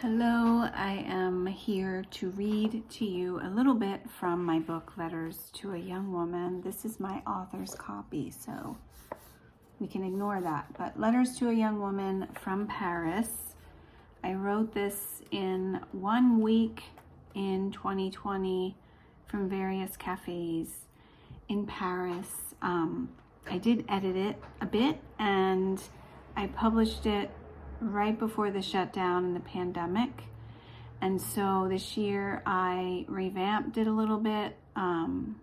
Hello, I am here to read to you a little bit from my book, Letters to a Young Woman. This is my author's copy, so we can ignore that. But Letters to a Young Woman from Paris. I wrote this in 1 week in 2020 from various cafes in Paris. I did edit it a bit and I published it right before the shutdown and the pandemic. And so this year I revamped it a little bit and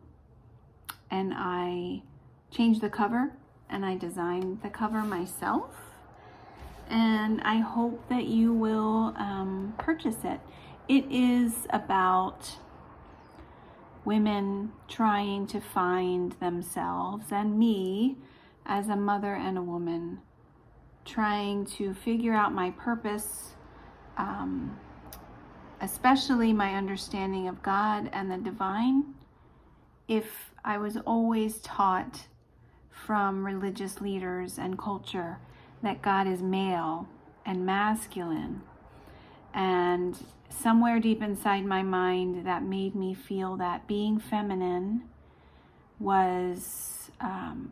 I changed the cover and I designed the cover myself. And I hope that you will purchase it. It is about women trying to find themselves and me as a mother and a woman trying to figure out my purpose, especially my understanding of God and the divine. If I was always taught from religious leaders and culture that God is male and masculine, and somewhere deep inside my mind that made me feel that being feminine was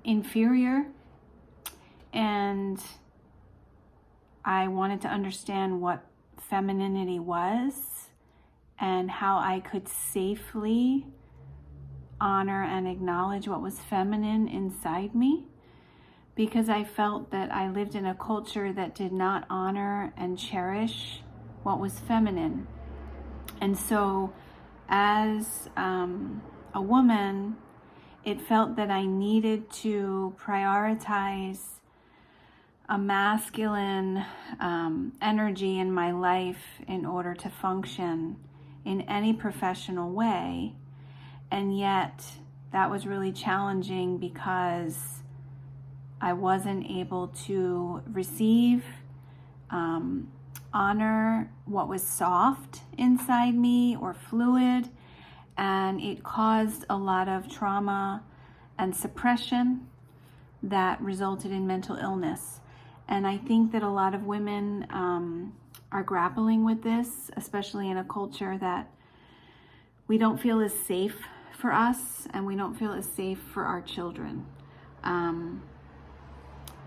inferior, and I wanted to understand what femininity was and how I could safely honor and acknowledge what was feminine inside me, because I felt that I lived in a culture that did not honor and cherish what was feminine. And so as a woman, it felt that I needed to prioritize a masculine energy in my life in order to function in any professional way. And yet that was really challenging because I wasn't able to receive, honor what was soft inside me or fluid, and it caused a lot of trauma and suppression that resulted in mental illness. And I think that a lot of women are grappling with this, especially in a culture that we don't feel is safe for us and we don't feel is safe for our children.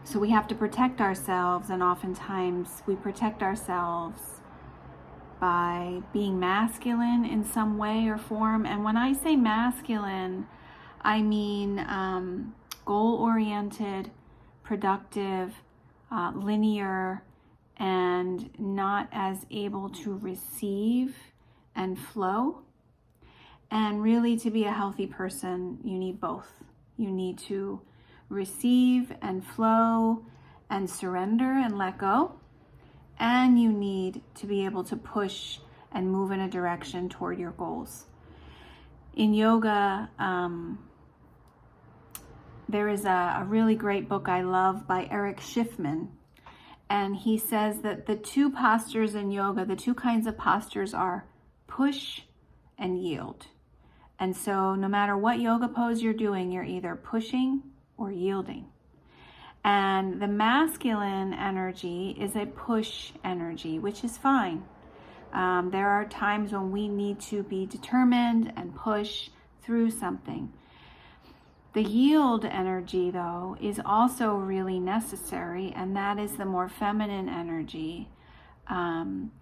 So we have to protect ourselves, and oftentimes we protect ourselves by being masculine in some way or form. And when I say masculine, I mean goal-oriented, productive, linear, and not as able to receive and flow. And really, to be a healthy person, you need both. You need to receive and flow and surrender and let go. And you need to be able to push and move in a direction toward your goals. In yoga, there is a really great book I love by Eric Schiffman. And he says that the two postures in yoga, the two kinds of postures are push and yield. And so no matter what yoga pose you're doing, you're either pushing or yielding. And the masculine energy is a push energy, which is fine. There are times when we need to be determined and push through something. The yield energy, though, is also really necessary, and that is the more feminine energy,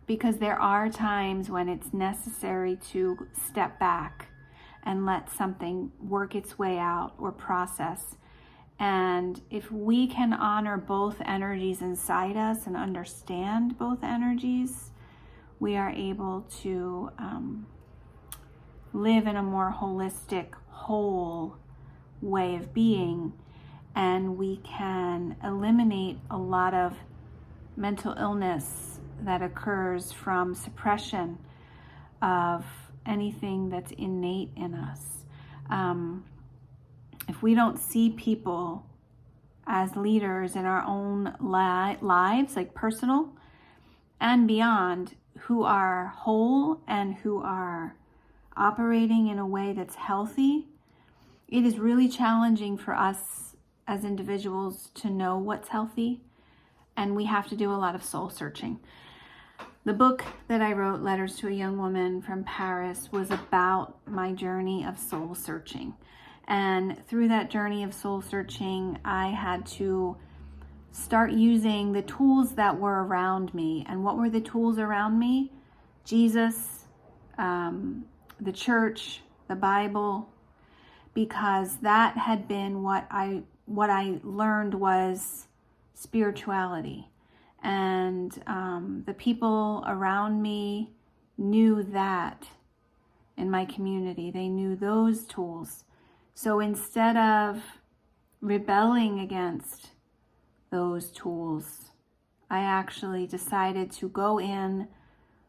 because there are times when it's necessary to step back and let something work its way out or process. And if we can honor both energies inside us and understand both energies, we are able to live in a more holistic, whole way of being, and we can eliminate a lot of mental illness that occurs from suppression of anything that's innate in us. If we don't see people as leaders in our own lives, like personal and beyond, who are whole and who are operating in a way that's healthy, it is really challenging for us as individuals to know what's healthy, and we have to do a lot of soul searching. The book that I wrote, Letters to a Young Woman from Paris, was about my journey of soul searching. And through that journey of soul searching, I had to start using the tools that were around me. And what were the tools around me? Jesus, the church, the Bible, because that had been what I learned was spirituality. And the people around me knew that in my community. They knew those tools. So instead of rebelling against those tools, I actually decided to go in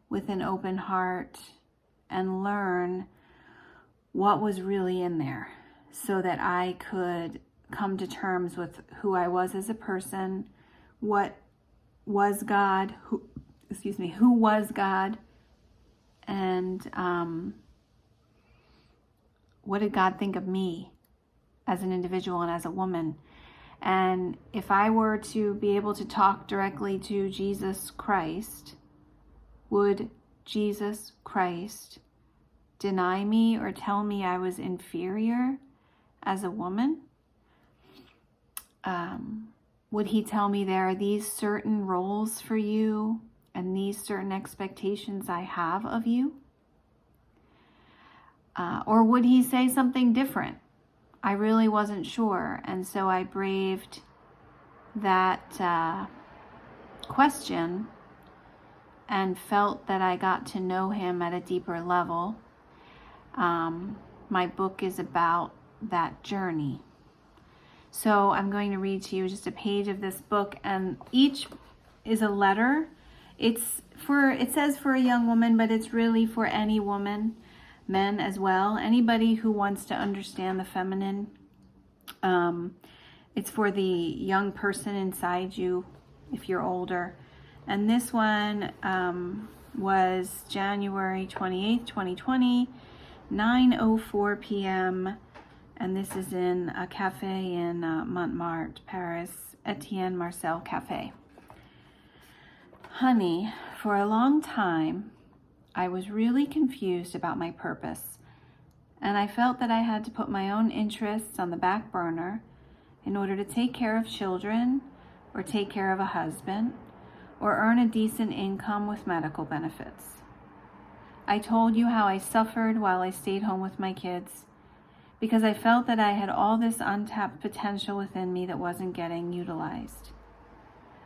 with an open heart and learn what was really in there so that I could come to terms with who I was as a person, what was God, who was God, and what did God think of me as an individual and as a woman. And if I were to be able to talk directly to Jesus Christ, would Jesus Christ deny me or tell me I was inferior as a woman? Would he tell me there are these certain roles for you and these certain expectations I have of you? Or would he say something different? I really wasn't sure. And so I braved that question and felt that I got to know him at a deeper level. My book is about that journey. So I'm going to read to you just a page of this book, and each is a letter. It says for a young woman, but it's really for any woman, men as well, anybody who wants to understand the feminine. It's for the young person inside you if you're older. And this one was January 28th, 2020, 9:04 p.m., and this is in a cafe in Montmartre, Paris, Etienne Marcel Cafe. Honey, for a long time, I was really confused about my purpose, and I felt that I had to put my own interests on the back burner in order to take care of children, or take care of a husband, or earn a decent income with medical benefits. I told you how I suffered while I stayed home with my kids, because I felt that I had all this untapped potential within me that wasn't getting utilized.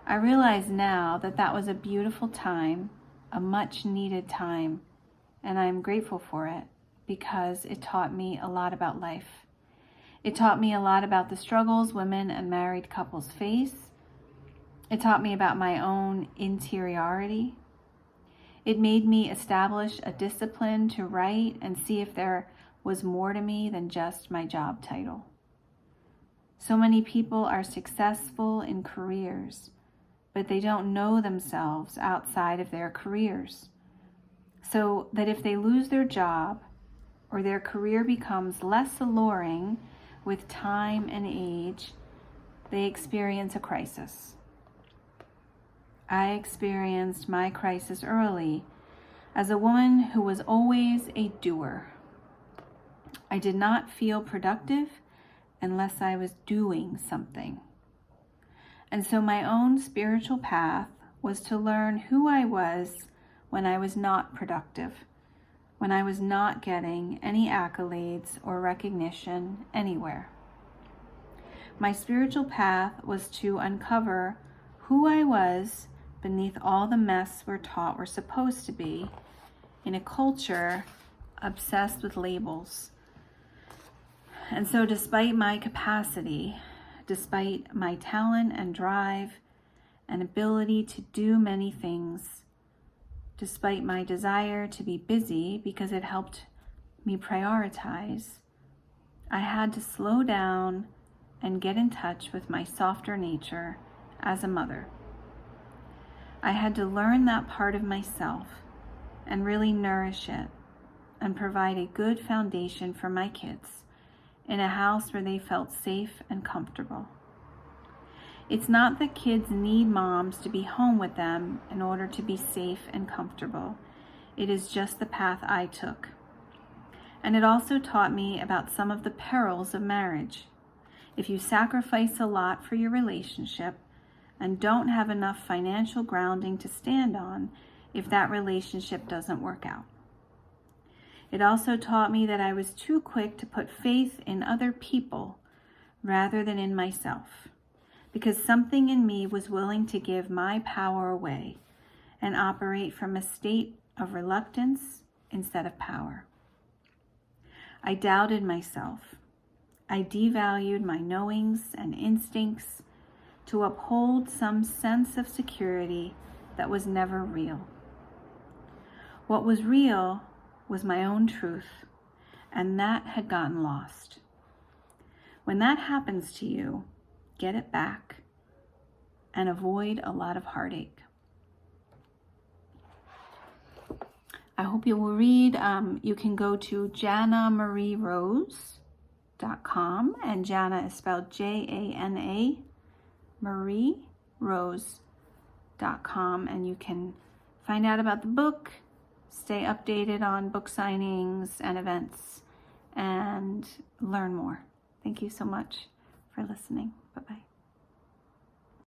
I realize now that that was a beautiful time, a much needed time, and I am grateful for it because it taught me a lot about life. It taught me a lot about the struggles women and married couples face. It taught me about my own interiority. It made me establish a discipline to write and see if there was more to me than just my job title. So many people are successful in careers, but they don't know themselves outside of their careers. So that if they lose their job or their career becomes less alluring with time and age, they experience a crisis. I experienced my crisis early as a woman who was always a doer. I did not feel productive unless I was doing something. And so my own spiritual path was to learn who I was when I was not productive, when I was not getting any accolades or recognition anywhere. My spiritual path was to uncover who I was beneath all the mess we're taught we're supposed to be in a culture obsessed with labels. And so despite my capacity, despite my talent and drive and ability to do many things, despite my desire to be busy because it helped me prioritize, I had to slow down and get in touch with my softer nature as a mother. I had to learn that part of myself and really nourish it and provide a good foundation for my kids in a house where they felt safe and comfortable. It's not that kids need moms to be home with them in order to be safe and comfortable. It is just the path I took. And it also taught me about some of the perils of marriage. If you sacrifice a lot for your relationship and don't have enough financial grounding to stand on if that relationship doesn't work out. It also taught me that I was too quick to put faith in other people rather than in myself, because something in me was willing to give my power away and operate from a state of reluctance instead of power. I doubted myself. I devalued my knowings and instincts to uphold some sense of security that was never real. What was real was my own truth, and that had gotten lost. When that happens to you, get it back and avoid a lot of heartache. I hope you will read. You can go to JanaMarieRose.com, and Jana is spelled Jana, MarieRose.com, and you can find out about the book, stay updated on book signings and events, and learn more. Thank you so much for listening. Bye-bye.